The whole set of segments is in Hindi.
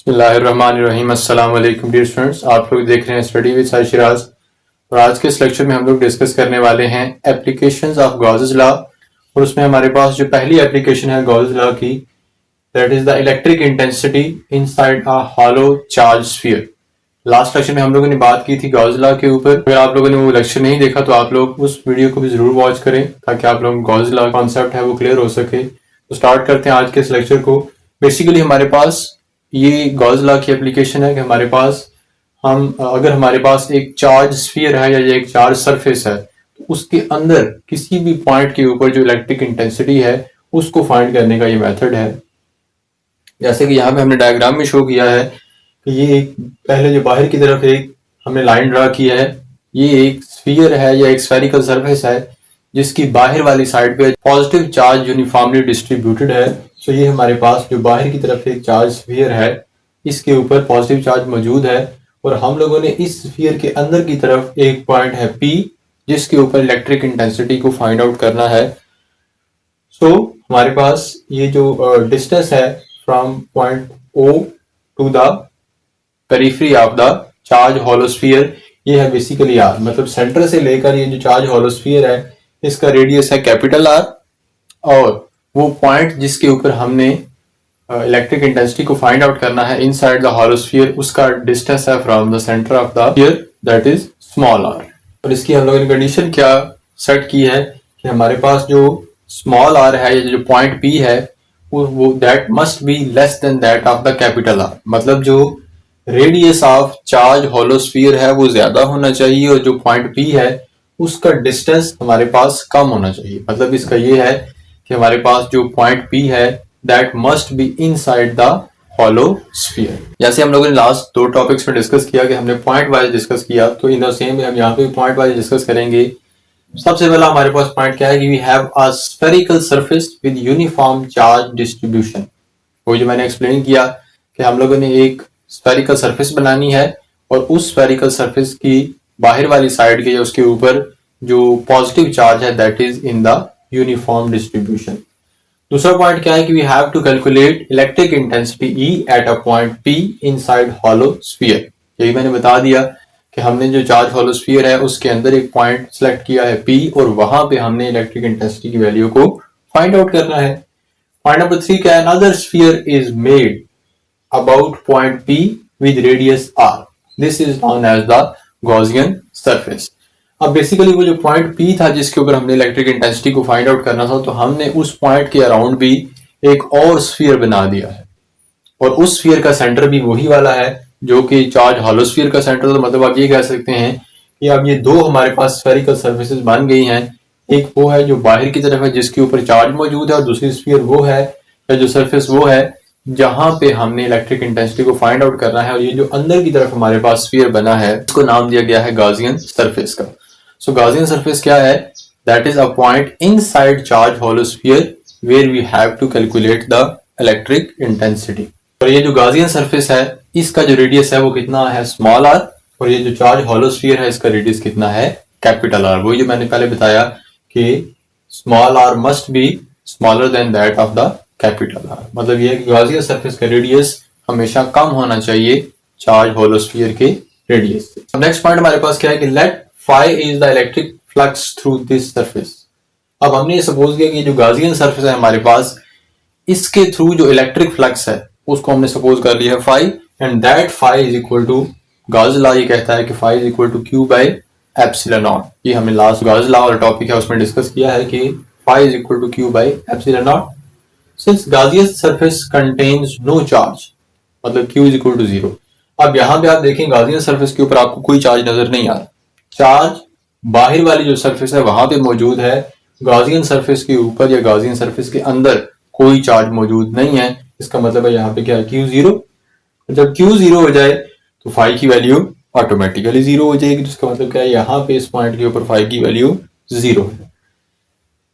बिस्मिल्लाहिर्रहमानिर्रहीम। अस्सलाम वालेकुम डियर स्टूडेंट्स, आप लोग देख रहे हैं स्टडी विद साई शिराज। और आज के इस लेक्चर में हम लोग डिस्कस करने वाले हैं एप्लीकेशंस ऑफ गॉसेस लॉ। और उसमें हमारे पास जो पहली एप्लीकेशन है गॉसेस लॉ की, that is the electric intensity inside a hollow charge sphere. Last lecture में हम लोगों ने बात की थी गॉसेस लॉ के ऊपर। अगर आप लोगों ने वो लेक्चर नहीं देखा तो आप लोग उस वीडियो को भी जरूर वॉच करें ताकि आप लोग गॉसेस लॉ कॉन्सेप्ट है वो क्लियर हो सके। तो स्टार्ट करते हैं आज के इस लेक्चर को। बेसिकली हमारे पास ये गॉसेस लॉ की एप्लीकेशन है कि हमारे पास अगर हमारे पास एक चार्ज स्फीयर है या एक चार्ज सरफेस है तो उसके अंदर किसी भी पॉइंट के ऊपर जो इलेक्ट्रिक इंटेंसिटी है उसको फाइंड करने का ये मेथड है। जैसे कि यहाँ पे हमने डायग्राम में शो किया है कि ये एक पहले जो बाहर की तरफ एक हमने लाइन ड्रा किया है, ये एक स्फीयर है या एक स्फेरिकल सरफेस है जिसकी बाहर वाली साइड पे पॉजिटिव चार्ज यूनिफॉर्मली डिस्ट्रीब्यूटेड है। तो ये हमारे पास जो बाहर की तरफ एक चार्ज स्फीयर है इसके ऊपर पॉजिटिव चार्ज मौजूद है और हम लोगों ने इस स्फीयर के अंदर की तरफ एक पॉइंट है P जिसके ऊपर इलेक्ट्रिक इंटेंसिटी को फाइंड आउट करना है। सो हमारे पास ये जो डिस्टेंस है from point O to the periphery of the charge hollow sphere, ये है बेसिकली R। मतलब सेंटर से लेकर ये जो चार्ज होलोस्फीयर है इसका रेडियस है कैपिटल R और वो पॉइंट जिसके ऊपर हमने इलेक्ट्रिक इंटेंसिटी को फाइंड आउट करना है इनसाइड द होलोस्फीयर, उसका डिस्टेंस है from the centre of the sphere, that is small r। और इसकी हम लोगों ने कंडीशन क्या सेट की है कि हमारे पास जो स्मॉल r है या जो पॉइंट P है वो that must be less than that of the capital R। मतलब जो रेडियस ऑफ चार्ज होलोस्फीयर है वो ज्यादा होना चाहिए और जो पॉइंट P है उसका डिस्टेंस हमारे पास कम होना चाहिए। मतलब इसका ये है कि हमारे पास जो पॉइंट P है that must be inside the hollow sphere. जैसे हम लोगों ने लास्ट दो टॉपिक्स में डिस्कस किया कि हमने पॉइंट वाइज डिस्कस किया, तो इन द सेम हम यहाँ पे पॉइंट वाइज डिस्कस करेंगे। सबसे पहला हमारे पास पॉइंट क्या है कि we have a spherical surface with uniform charge distribution. वो जो मैंने एक्सप्लेन किया कि हम लोगों ने एक स्फेरिकल सरफेस बनानी है और उस स्फेरिकल सरफेस की बाहर वाली साइड के या उसके ऊपर जो पॉजिटिव चार्ज है that is in the uniform distribution. दूसरा पॉइंट क्या है कि we have to calculate electric intensity E at a point P inside hollow sphere. यही मैंने बता दिया कि हमने जो चार्ज हॉलो स्फीयर है उसके अंदर एक पॉइंट सेलेक्ट किया है P और वहां पे हमने इलेक्ट्रिक इंटेंसिटी की वैल्यू को फाइंड आउट करना है। पॉइंट नंबर 3 क्या है, another sphere is made about point P with radius R, this is known as the Gaussian surface. अब बेसिकली वो जो पॉइंट P था जिसके ऊपर हमने इलेक्ट्रिक इंटेंसिटी को फाइंड आउट करना था, तो हमने उस पॉइंट के अराउंड भी एक और स्फीयर बना दिया है और उस स्फीयर का सेंटर भी वही वाला है जो कि चार्ज होलोस्फीयर का सेंटर। तो मतलब आप ये कह सकते हैं कि अब ये दो हमारे पास स्फेरिकल सर्फेसेस बन गई हैं। एक वो है जो बाहर की तरफ है जिसके ऊपर चार्ज मौजूद है और दूसरी स्फीयर वो है या जो सरफेस वो है जहां पे हमने इलेक्ट्रिक इंटेंसिटी को फाइंड आउट करना है। और ये जो अंदर की तरफ हमारे पास स्फीयर बना है उसको नाम दिया गया है गॉसियन सरफेस का। So Gaussian surface क्या है? That is a point inside charge holosphere where we have to calculate the electric intensity। और ये जो Gaussian surface है इसका जो रेडियस है वो कितना है स्मॉल r और ये जो चार्ज holosphere है इसका रेडियस कितना है कैपिटल R। वही जो मैंने पहले बताया कि small r must be smaller than that of the capital R। मतलब ये है कि Gaussian surface का रेडियस हमेशा कम होना चाहिए चार्ज holosphere के रेडियस से। अब नेक्स्ट पॉइंट हमारे पास क्या है कि let phi is the electric flux through this surface। अब हमने ये सपोज किया कि जो गॉसियन सरफेस है हमारे पास इसके थ्रू जो इलेक्ट्रिक फ्लक्स है उसको हमने सपोज कर लिया है phi and that phi is equal to Gauss law ये कहता है कि phi is equal to q by epsilon naught. ये हमने लास्ट गॉस लॉ वाला टॉपिक है उसमें डिस्कस किया है कि phi is equal to q by epsilon naught since Gaussian surface contains no charge, मतलब q इज इक्वल टू 0। अब यहां पे आप देखें गॉसियन सरफेस के ऊपर आपको कोई चार्ज नजर नहीं आ रहा, चार्ज बाहर वाली जो सरफेस है वहां पे मौजूद है, गॉसियन सरफेस के ऊपर या गॉसियन सरफेस के अंदर कोई चार्ज मौजूद नहीं है। इसका मतलब है यहाँ पे क्या है Q0। जब Q0 हो जाए तो phi की वैल्यू ऑटोमेटिकली 0 हो जाएगी। जिसका मतलब क्या है यहाँ पे इस पॉइंट के ऊपर phi की वैल्यू 0 है।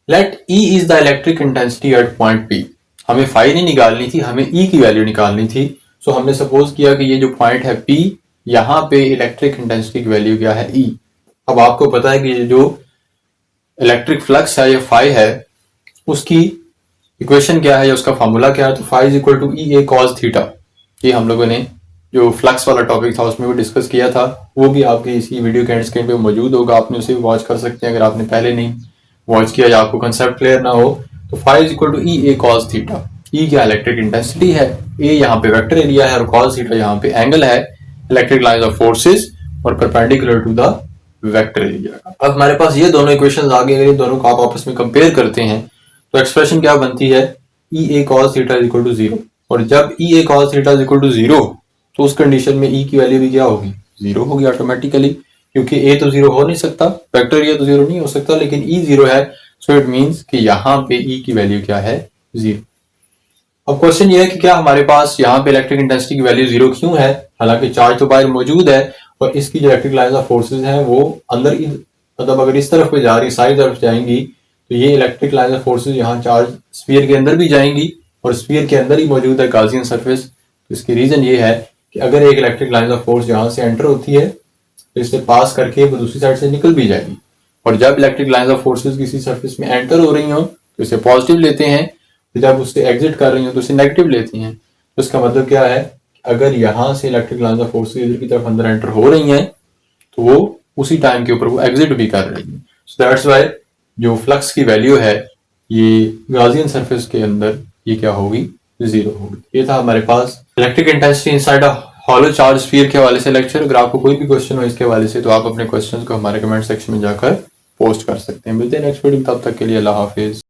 Let E is the electric intensity at point P। हमें phi नहीं निकालनी थी, हमें E की वैल्यू निकालनी थी। सो हमने सपोज किया कि ये जो पॉइंट है P, यहाँ पे इलेक्ट्रिक इंटेंसिटी की वैल्यू क्या है E। अब आपको पता है कि जो इलेक्ट्रिक फ्लक्स है या phi है उसकी इक्वेशन क्या है या उसका फॉर्मूला क्या है, तो phi is equal to E A cos theta. कि हम लोगों ने जो फ्लक्स वाला टॉपिक था उसमें भी डिस्कस किया था, वो भी आपके इसी वीडियो के एंड स्क्रीन पे मौजूद होगा, आपने उसे भी वॉच कर सकते हैं अगर आपने पहले नहीं वॉच किया या आपको कंसेप्ट क्लियर ना हो। तो phi is equal to E A cos theta. E क्या इलेक्ट्रिक इंटेंसिटी है, ए यहाँ पे वेक्टर एरिया है और कॉस थीटा यहाँ पे एंगल है इलेक्ट्रिक लाइंस ऑफ फोर्सेस और perpendicular to the vector area का। अब हमारे पास ये दोनों इक्वेशंस आ गए, अगर इन दोनों को आप आपस में कंपेयर करते हैं तो एक्सप्रेशन क्या बनती है, E A cos theta is equal to 0। और जब E A cos theta is equal to 0 तो उस कंडीशन में ई की वैल्यू भी क्या होगी, 0 होगी ऑटोमेटिकली, क्योंकि ए तो 0 हो नहीं सकता, वेक्टर एरिया तो 0 नहीं हो सकता, लेकिन ई 0 है। सो इट मींस कि यहाँ पे ई की वैल्यू क्या है, 0। अब क्वेश्चन ये है कि क्या हमारे पास यहाँ पे इलेक्ट्रिक इंटेंसिटी की वैल्यू 0 क्यों है, हालांकि चार्ज तो बाहर मौजूद है और इसकी जो इलेक्ट्रिक लाइंस ऑफ फोर्सेज हैं वो अंदर की, मतलब अगर इस तरफ पे जा रही, सारी तरफ जाएंगी तो ये इलेक्ट्रिक लाइंस ऑफ फोर्सेज यहाँ चार्ज स्फीयर के अंदर भी जाएंगी और स्फीयर के अंदर ही मौजूद है गॉसियन सरफेस। तो इसकी रीजन ये है कि अगर एक इलेक्ट्रिक लाइंस ऑफ फोर्स यहाँ से एंटर होती है तो इससे पास करके वो दूसरी साइड से निकल भी जाएगी, और जब इलेक्ट्रिक लाइंस ऑफ फोर्सेज किसी सरफेस में एंटर हो रही हो तो इसे पॉजिटिव लेते हैं, तो जब उससे एग्जिट कर रही हो तो उसे नेगेटिव लेती हैं। तो इसका मतलब क्या है, अगर यहाँ से इलेक्ट्रिक लाइंस ऑफ फोर्सेज इधर की तरफ अंदर एंटर हो रही हैं तो वो उसी टाइम के ऊपर वो एग्जिट भी कर रही है। सो दैट्स व्हाई जो फ्लक्स की वैल्यू है ये गॉसियन सरफेस के अंदर ये क्या होगी, 0 होगी। ये था हमारे पास electric intensity inside a hollow charge sphere के हवाले से लेक्चर। अगर आपको कोई भी क्वेश्चन हो इसके हवाले से तो आप अपने क्वेश्चंस को हमारे कमेंट सेक्शन में जाकर पोस्ट कर सकते हैं। मिलते हैं नेक्स्ट वीडियो, तब तक के लिए अल्लाह हाफिज।